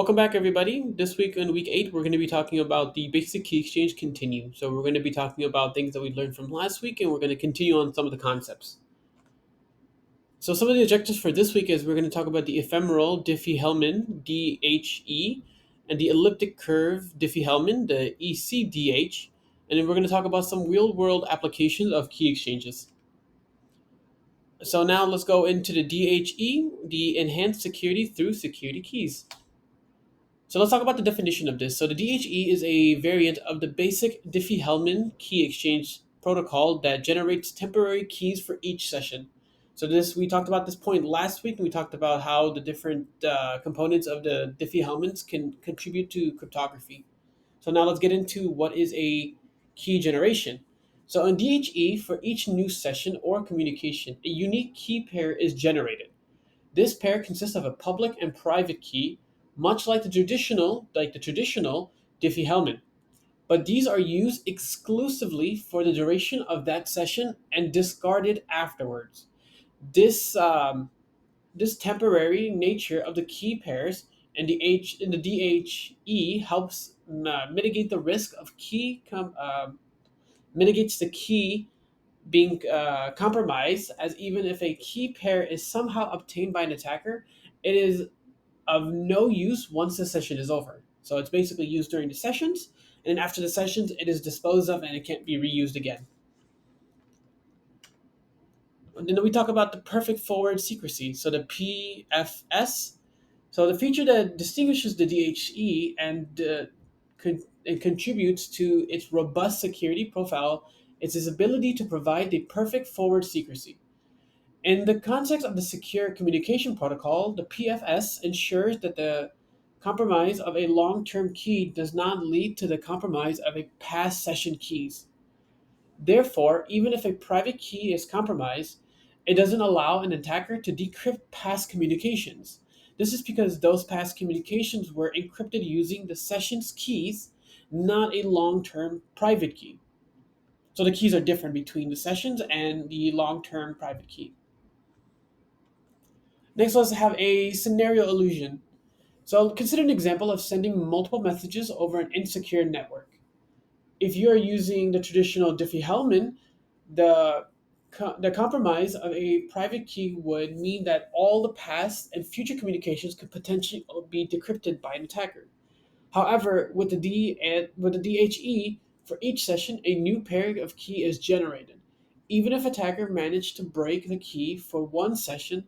Welcome back, everybody. This week in week 8, we're going to be talking about the basic key exchange continue. So, we're going to be talking about things that we learned from last week, and we're going to continue on some of the concepts. So, some of the objectives for this week is we're going to talk about the ephemeral Diffie-Hellman, DHE, and the elliptic curve Diffie-Hellman, the ECDH. And then we're going to talk about some real world applications of key exchanges. So, now let's go into the DHE, the enhanced security through security keys. So let's talk about the definition of this. So the DHE is a variant of the basic Diffie-Hellman key exchange protocol that generates temporary keys for each session. So this we talked about this point last week, and we talked about how the different components of the Diffie-Hellmans can contribute to cryptography. So now let's get into what is a key generation. So in DHE, for each new session or communication, a unique key pair is generated. This pair consists of a public and private key, much like the traditional Diffie-Hellman. But these are used exclusively for the duration of that session and discarded afterwards. This this temporary nature of the key pairs in the DHE helps mitigate the risk of mitigates the key being compromised, as even if a key pair is somehow obtained by an attacker, it is of no use once the session is over. So it's basically used during the sessions, and after the sessions, it is disposed of and it can't be reused again. And then we talk about the perfect forward secrecy, so the PFS. So the feature that distinguishes the DHE and contributes to its robust security profile is its ability to provide the perfect forward secrecy. In the context of the Secure Communication Protocol, the PFS ensures that the compromise of a long term key does not lead to the compromise of a past session keys. Therefore, even if a private key is compromised, it doesn't allow an attacker to decrypt past communications. This is because those past communications were encrypted using the session's keys, not a long term private key. So the keys are different between the sessions and the long term private key. Next, let's have a scenario illusion. So consider an example of sending multiple messages over an insecure network. If you are using the traditional Diffie-Hellman, the the compromise of a private key would mean that all the past and future communications could potentially be decrypted by an attacker. However, with the DHE, for each session, a new pair of key is generated. Even if attacker managed to break the key for one session,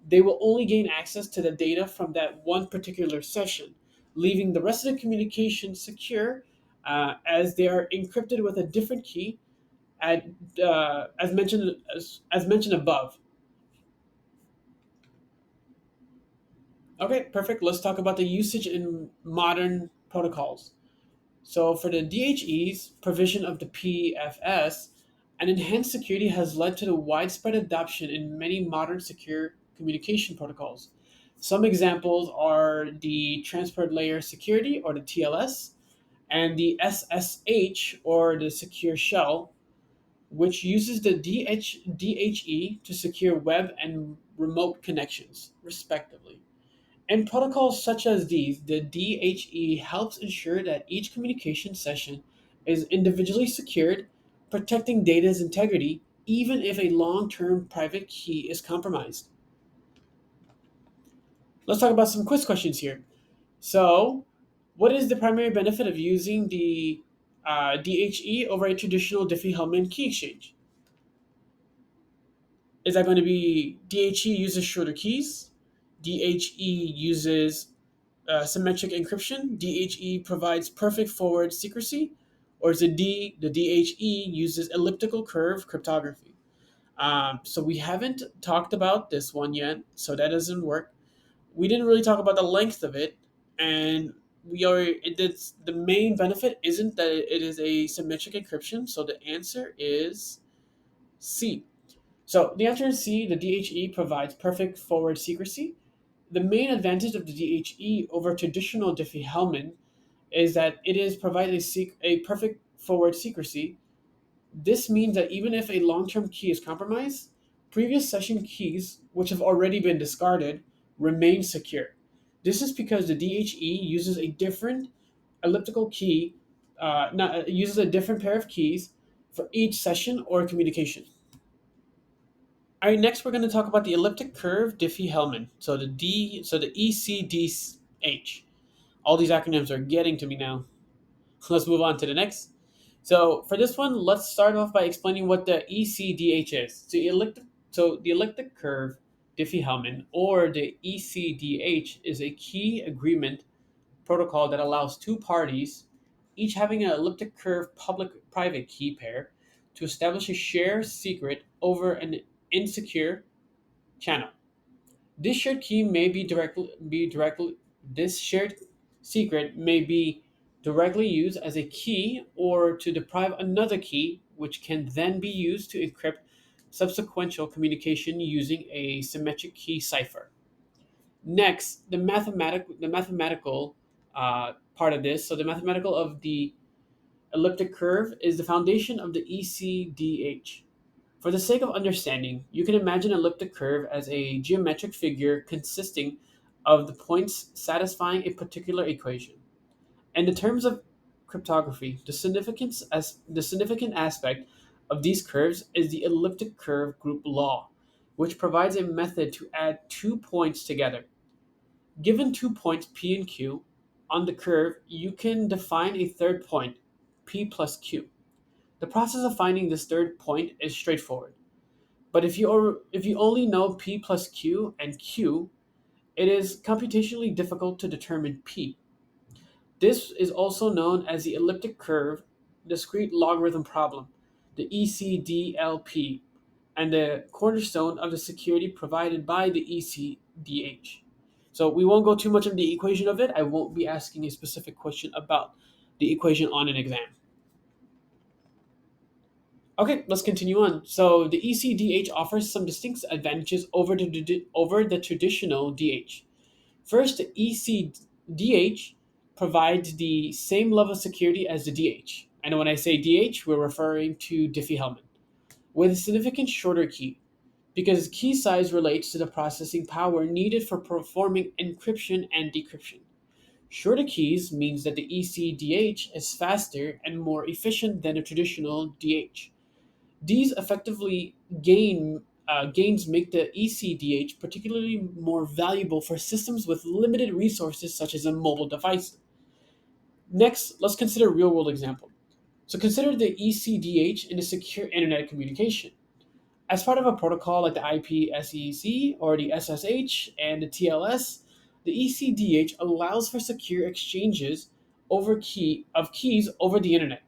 they will only gain access to the data from that one particular session, leaving the rest of the communication secure, as they are encrypted with a different key, at, as mentioned above. Okay, perfect. Let's talk about the usage in modern protocols. So for the DHE's provision of the PFS, an enhanced security has led to the widespread adoption in many modern secure communication protocols. Some examples are the transport layer security, or the TLS, and the SSH, or the secure shell, which uses the DHE to secure web and remote connections, respectively. In protocols such as these, the DHE helps ensure that each communication session is individually secured, protecting data's integrity even if a long term private key is compromised. Let's talk about some quiz questions here. So, what is the primary benefit of using the DHE over a traditional Diffie-Hellman key exchange? Is that going to be DHE uses shorter keys? DHE uses symmetric encryption? DHE provides perfect forward secrecy? Or is it D, the DHE uses elliptical curve cryptography? So we haven't talked about this one yet, so that doesn't work. We didn't really talk about the length of it, and the main benefit isn't that it is a symmetric encryption, so the answer is C. So the answer is C. The DHE provides perfect forward secrecy. The main advantage of the DHE over traditional Diffie-Hellman is that it is providing a perfect forward secrecy. This means that even if a long-term key is compromised, previous session keys, which have already been discarded, remain secure. This is because the DHE uses a different elliptical key, uses a different pair of keys for each session or communication. All right, next we're going to talk about the elliptic curve Diffie-Hellman. So the ECDH. All these acronyms are getting to me now. Let's move on to the next. So for this one, let's start off by explaining what the ECDH is. So the elliptic curve Diffie-Hellman, or the ECDH, is a key agreement protocol that allows two parties, each having an elliptic curve public-private key pair, to establish a shared secret over an insecure channel. This shared key may be directly this shared secret may be directly used as a key or to deprive another key, which can then be used to encrypt subsequential communication using a symmetric key cipher. Next, the mathematical part of this. So the mathematical of the elliptic curve is the foundation of the ECDH. For the sake of understanding, you can imagine an elliptic curve as a geometric figure consisting of the points satisfying a particular equation. In the terms of cryptography, the significant aspect of these curves is the elliptic curve group law, which provides a method to add two points together. Given 2 points P and Q on the curve, you can define a third point, P plus Q. The process of finding this third point is straightforward. But if you only know P plus Q and Q, it is computationally difficult to determine P. This is also known as the elliptic curve discrete logarithm problem, the ECDLP, and the cornerstone of the security provided by the ECDH. So we won't go too much into the equation of it. I won't be asking a specific question about the equation on an exam. Okay, let's continue on. So the ECDH offers some distinct advantages over the traditional DH. First, the ECDH provides the same level of security as the DH. And when I say DH, we're referring to Diffie-Hellman, with a significant shorter key, because key size relates to the processing power needed for performing encryption and decryption. Shorter keys means that the ECDH is faster and more efficient than a traditional DH. These effectively gains make the ECDH particularly more valuable for systems with limited resources, such as a mobile device. Next, let's consider a real world example. So consider the ECDH in a secure internet communication. As part of a protocol like the IPsec or the SSH and the TLS, the ECDH allows for secure exchanges of keys over the internet,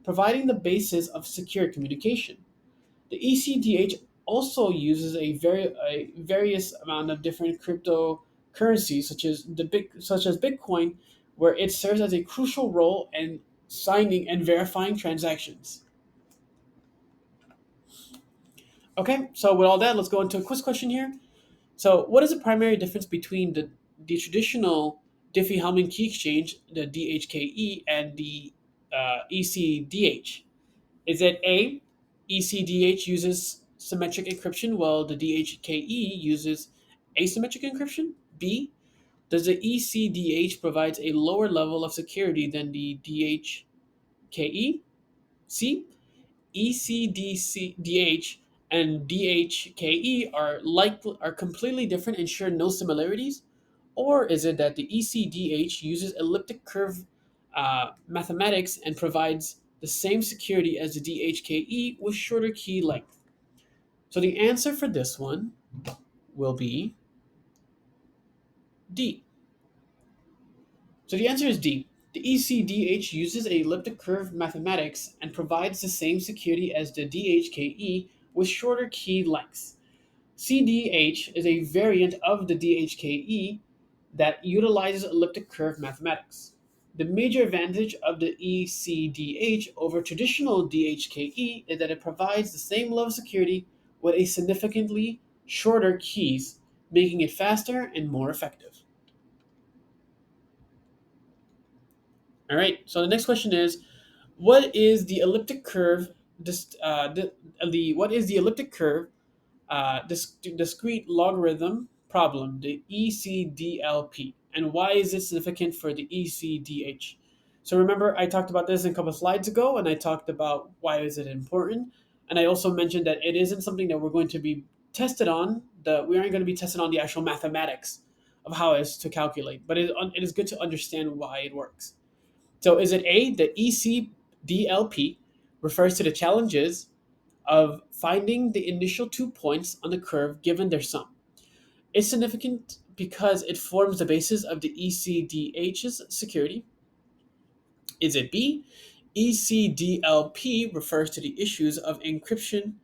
providing the basis of secure communication. The ECDH also uses a various amount of different cryptocurrencies, such as Bitcoin, where it serves as a crucial role in signing and verifying transactions. Okay, so with all that, let's go into a quiz question here. So, what is the primary difference between the traditional Diffie-Hellman key exchange, the DHKE, and the ECDH? Is it A, ECDH uses symmetric encryption while the DHKE uses asymmetric encryption? B, does the ECDH provides a lower level of security than the DHKE? C, ECDH and DHKE are completely different and share no similarities? Or is it that the ECDH uses elliptic curve mathematics and provides the same security as the DHKE with shorter key length? So the answer for this one will be D. So the answer is D. The ECDH uses a elliptic curve mathematics and provides the same security as the DHKE with shorter key lengths. CDH is a variant of the DHKE that utilizes elliptic curve mathematics. The major advantage of the ECDH over traditional DHKE is that it provides the same level of security with a significantly shorter keys, making it faster and more effective. All right, so the next question is, what is the elliptic curve? What is the elliptic curve discrete logarithm problem, the ECDLP? And why is it significant for the ECDH? So remember, I talked about this a couple of slides ago, and I talked about why is it important. And I also mentioned that it isn't something that we're going to be tested on. We aren't going to be tested on the actual mathematics of how it is to calculate, but it is good to understand why it works. So is it A, the ECDLP refers to the challenges of finding the initial 2 points on the curve given their sum. It's significant because it forms the basis of the ECDH's security. Is it B? ECDLP refers to the issues of encrypting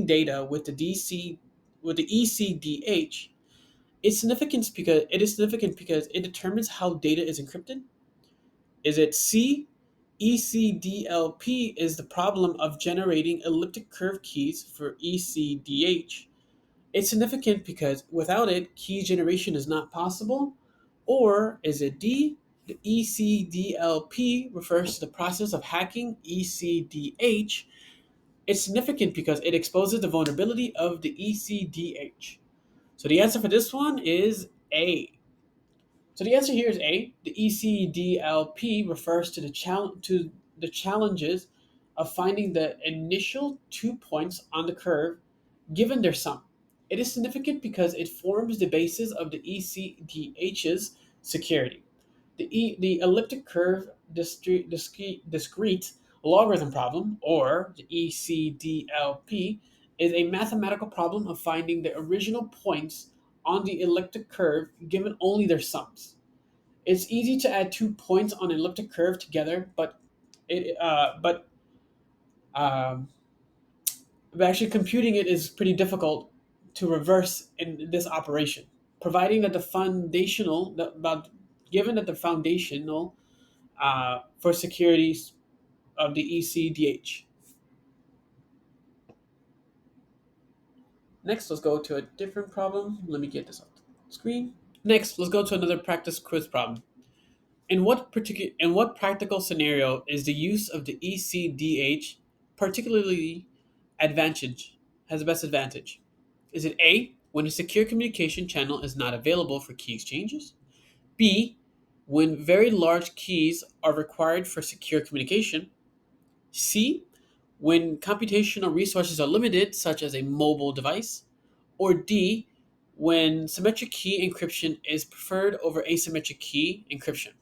data with the ECDH. It is significant because it determines how data is encrypted. Is it C? ECDLP is the problem of generating elliptic curve keys for ECDH. It's significant because without it, key generation is not possible. Or is it D? The ECDLP refers to the process of hacking ECDH. It's significant because it exposes the vulnerability of the ECDH. So the answer for this one is A. So the answer here is A. The ECDLP refers to the challenges of finding the initial 2 points on the curve given their sum. It is significant because it forms the basis of the ECDH's security. The elliptic curve discrete logarithm problem, or the ECDLP, is a mathematical problem of finding the original points on the elliptic curve given only their sums. It's easy to add 2 points on an elliptic curve together, it, uh, but um, but actually computing it is pretty difficult to reverse in this operation, providing that the foundational, about given that the foundational for securities of the ECDH. Next, let's go to a different problem. Let me get this on the screen. Next, let's go to another practice quiz problem. In what practical scenario is the use of the ECDH particularly advantage has the best advantage? Is it A, when a secure communication channel is not available for key exchanges? B, when very large keys are required for secure communication? C, when computational resources are limited, such as a mobile device? Or D, when symmetric key encryption is preferred over asymmetric key encryption?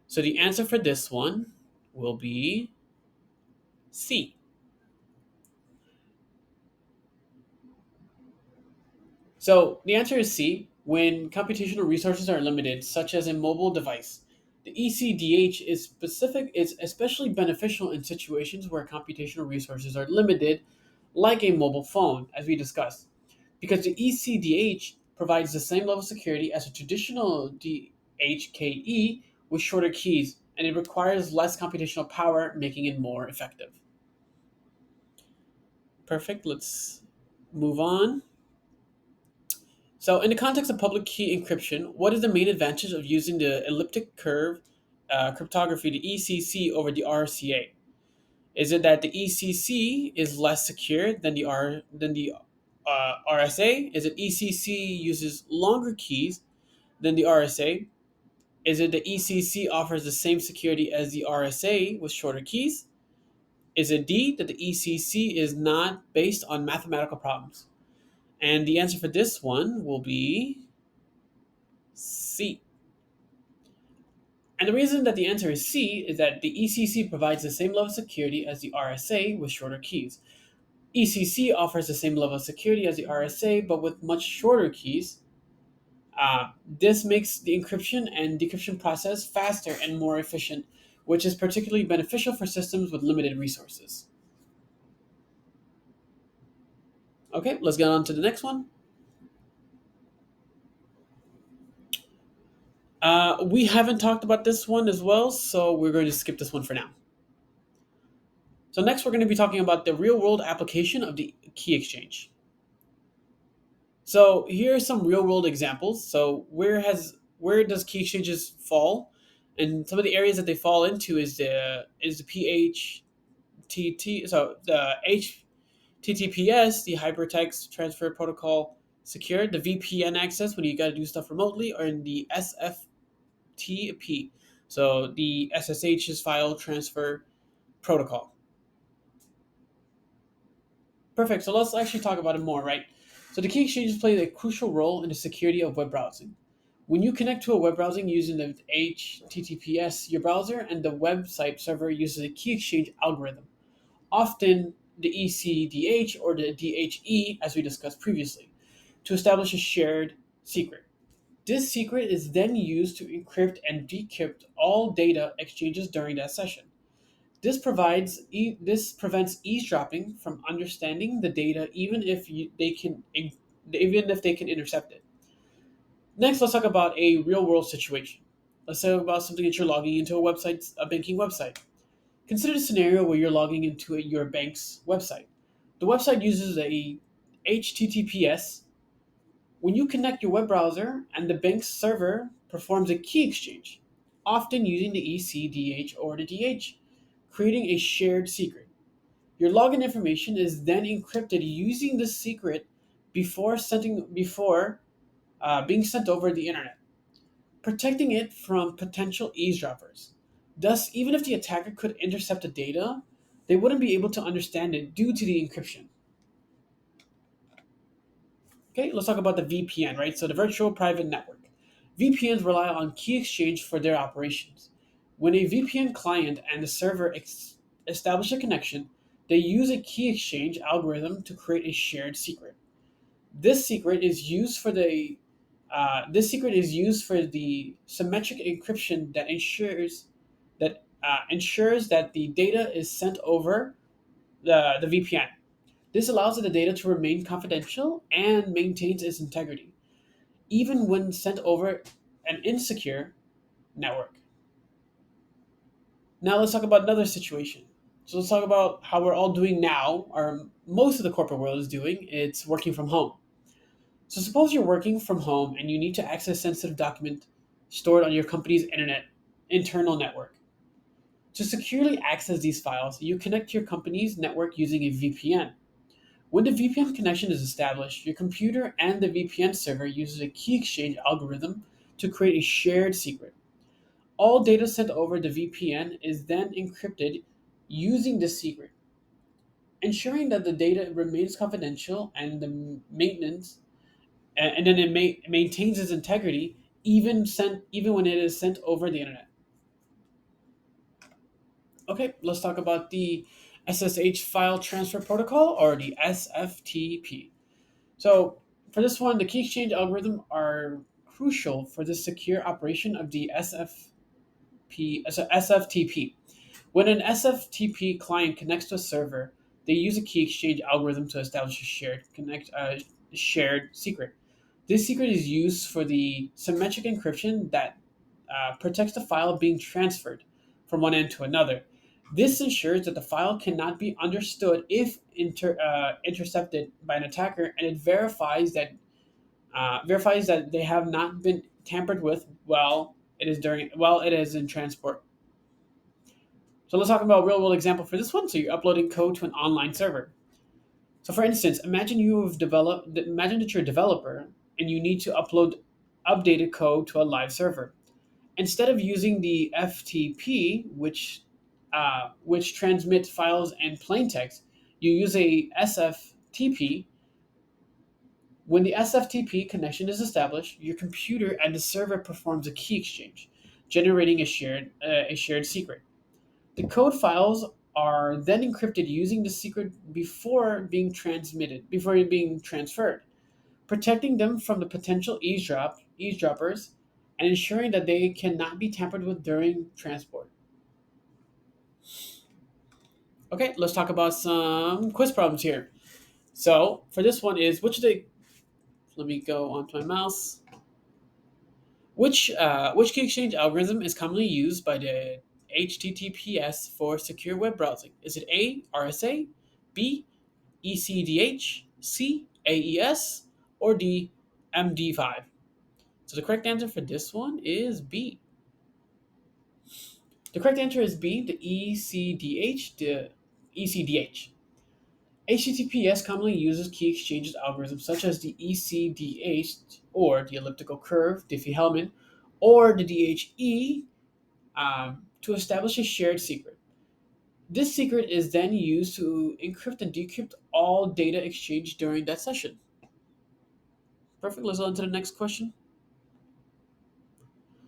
So the answer for this one will be C. So the answer is C. When computational resources are limited, such as a mobile device, the ECDH is especially beneficial in situations where computational resources are limited, like a mobile phone, as we discussed, because the ECDH provides the same level of security as a traditional DHKE with shorter keys, and it requires less computational power, making it more effective. Perfect. Let's move on. So, in the context of public key encryption, what is the main advantage of using the elliptic curve cryptography, the ECC, over the RCA? Is it that the ECC is less secure than the RSA? Is it ECC uses longer keys than the RSA? Is it the ECC offers the same security as the RSA with shorter keys? Is it D, that the ECC is not based on mathematical problems? And the answer for this one will be C. And the reason that the answer is C is that the ECC provides the same level of security as the RSA with shorter keys. ECC offers the same level of security as the RSA but with much shorter keys. This makes the encryption and decryption process faster and more efficient, which is particularly beneficial for systems with limited resources. Okay, let's get on to the next one. We haven't talked about this one as well, so we're going to skip this one for now. So next, we're going to be talking about the real-world application of the key exchange. So here are some real-world examples. So where does key exchanges fall? And some of the areas that they fall into is the PHTT, so the HTTPS, the Hypertext Transfer Protocol, secure, the VPN access when you got to do stuff remotely, or in the SFTP. So the SSH is file transfer protocol. Perfect. So let's actually talk about it more, right? So the key exchanges play a crucial role in the security of web browsing. When you connect to a web browsing using the HTTPS, your browser and the website server uses a key exchange algorithm, often the ECDH or the DHE, as we discussed previously, to establish a shared secret. This secret is then used to encrypt and decrypt all data exchanges during that session. This prevents eavesdropping from understanding the data, even if they can intercept it. Next, let's talk about a real world situation. Let's talk about something that you're logging into a banking website. Consider a scenario where you're logging into your bank's website. The website uses a HTTPS. When you connect your web browser and the bank's server performs a key exchange, often using the ECDH or the DH, creating a shared secret. Your login information is then encrypted using the secret before being sent over the internet, protecting it from potential eavesdroppers. Thus, even if the attacker could intercept the data, they wouldn't be able to understand it due to the encryption. Okay, let's talk about the VPN, right? So the virtual private network. VPNs rely on key exchange for their operations. When a VPN client and the server establish a connection, they use a key exchange algorithm to create a shared secret. This secret is used for the this secret is used for the symmetric encryption that ensures that the data is sent over the VPN. This allows the data to remain confidential and maintains its integrity, even when sent over an insecure network. Now let's talk about another situation. So let's talk about how we're all doing now, or most of the corporate world is doing. It's working from home. So suppose you're working from home and you need to access sensitive document stored on your company's internal network. To securely access these files, you connect to your company's network using a VPN. When the VPN connection is established, your computer and the VPN server uses a key exchange algorithm to create a shared secret. All data sent over the VPN is then encrypted using this secret, ensuring that the data remains confidential and the maintenance and then maintains its integrity even when it is sent over the internet. Okay, let's talk about the SSH file transfer protocol, or the SFTP. So for this one, the key exchange algorithm are crucial for the secure operation of the SFTP. When an SFTP client connects to a server, they use a key exchange algorithm to establish a shared secret. This secret is used for the symmetric encryption that protects the file being transferred from one end to another. This ensures that the file cannot be understood if intercepted by an attacker, and it verifies that they have not been tampered with while it is in transport. So let's talk about a real world example for this one. So you're uploading code to an online server. So for instance, imagine that you're a developer and you need to upload updated code to a live server. Instead of using the FTP, which transmits files and plain text, you use a SFTP. When the SFTP connection is established, your computer and the server performs a key exchange, generating a shared secret. The code files are then encrypted using the secret before being transferred, protecting them from the potential eavesdroppers and ensuring that they cannot be tampered with during transport. Okay, let's talk about some quiz problems here. So for this one is let me go onto my mouse. Which key exchange algorithm is commonly used by the HTTPS for secure web browsing? Is it A, RSA, B, ECDH, C, AES, or D, MD5? So the correct answer for this one is B. The correct answer is B, the ECDH. HTTPS commonly uses key exchanges algorithms such as the ECDH or the elliptical curve, Diffie-Hellman, or the DHE to establish a shared secret. This secret is then used to encrypt and decrypt all data exchanged during that session. Perfect. Let's go on to the next question.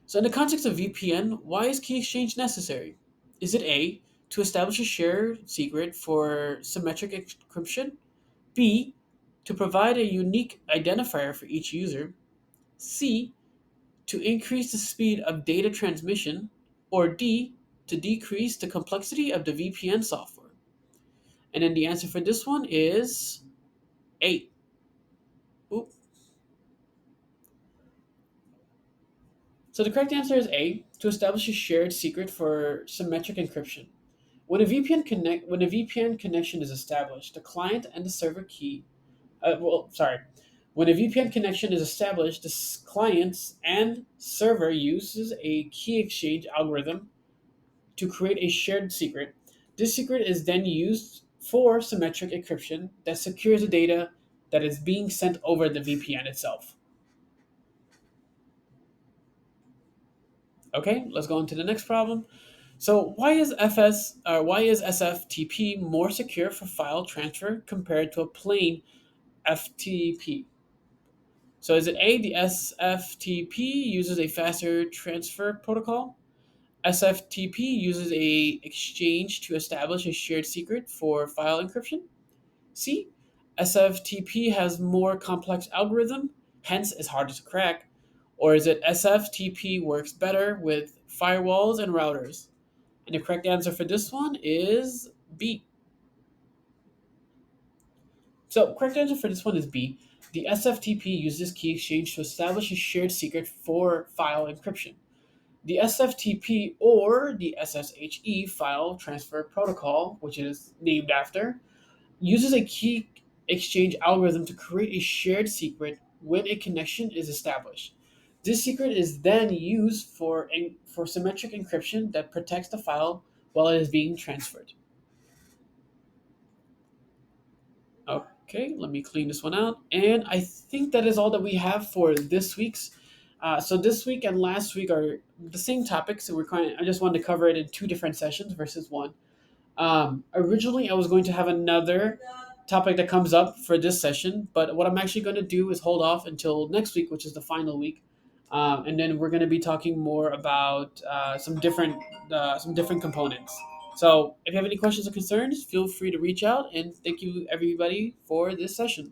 So, in the context of VPN, why is key exchange necessary? Is it A, to establish a shared secret for symmetric encryption? B, to provide a unique identifier for each user? C, to increase the speed of data transmission? Or D, to decrease the complexity of the VPN software? And then the answer for this one is A. Oop. So the correct answer is A, to establish a shared secret for symmetric encryption. When a VPN connection is established, the client and the server key well, sorry. When a VPN connection is established, the clients and server uses a key exchange algorithm to create a shared secret. This secret is then used for symmetric encryption that secures the data that is being sent over the VPN itself. Okay, let's go on to the next problem. So, why is SFTP more secure for file transfer compared to a plain FTP? So is it A, the SFTP uses a faster transfer protocol? SFTP uses a exchange to establish a shared secret for file encryption? C, SFTP has more complex algorithm, hence is harder to crack. Or is it SFTP works better with firewalls and routers? And the correct answer for this one is B. So, correct answer for this one is B. The SFTP uses key exchange to establish a shared secret for file encryption. The SFTP or the SSHE file transfer protocol, which it is named after, uses a key exchange algorithm to create a shared secret when a connection is established. This secret is then used for symmetric encryption that protects the file while it is being transferred. Okay, let me clean this one out. And I think that is all that we have for this week's. So this week and last week are the same topic. So I just wanted to cover it in two different sessions versus one. Originally, I was going to have another topic that comes up for this session, but what I'm actually going to do is hold off until next week, which is the final week, and then we're going to be talking more about some different components. So, if you have any questions or concerns, feel free to reach out. And thank you, everybody, for this session.